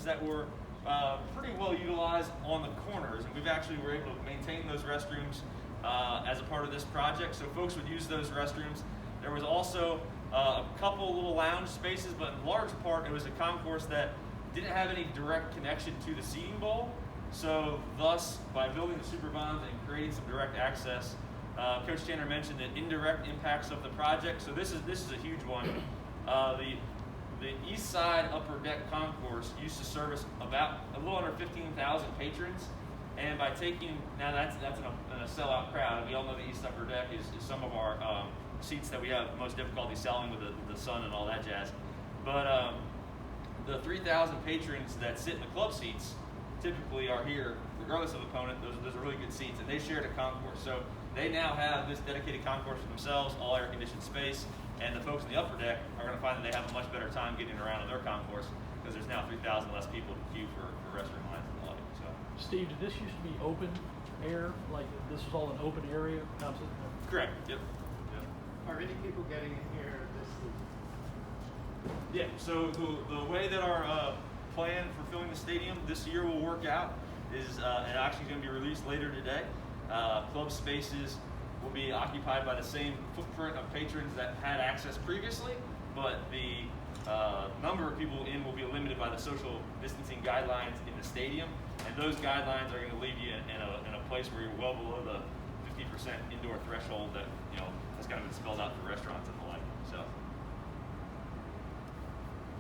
restrooms that were pretty well utilized on the corners, and we've actually were able to maintain those restrooms as a part of this project, so folks would use those restrooms. There was also a couple little lounge spaces, but in large part it was a concourse that didn't have any direct connection to the seating bowl. So thus, by building the super bonds and creating some direct access, Coach Tanner mentioned the indirect impacts of the project. So this is a huge one. The east side upper deck concourse used to service about a little under 15,000 patrons, and by taking, now that's in a sellout crowd, and we all know the east upper deck is some of our seats that we have the most difficulty selling with the sun and all that jazz. But the 3,000 patrons that sit in the club seats typically are here, regardless of opponent. Those are really good seats, and they shared a concourse. So they now have this dedicated concourse for themselves, all air-conditioned space, and the folks in the upper deck are going to find that they have a much better time getting around in their concourse because there's now 3,000 less people to queue for restroom lines and the like. So. Steve, did this used to be open air? Like this was all an open area? Correct. Yep. Are any people getting in here this season? Yeah. So the way that our plan for filling the stadium this year will work out is it actually going to be released later today. Club spaces will be occupied by the same footprint of patrons that had access previously, but the number of people in will be limited by the social distancing guidelines in the stadium, and those guidelines are going to leave you in a place where you're well below the 50% indoor threshold that has kind of been spelled out for restaurants and the like. So.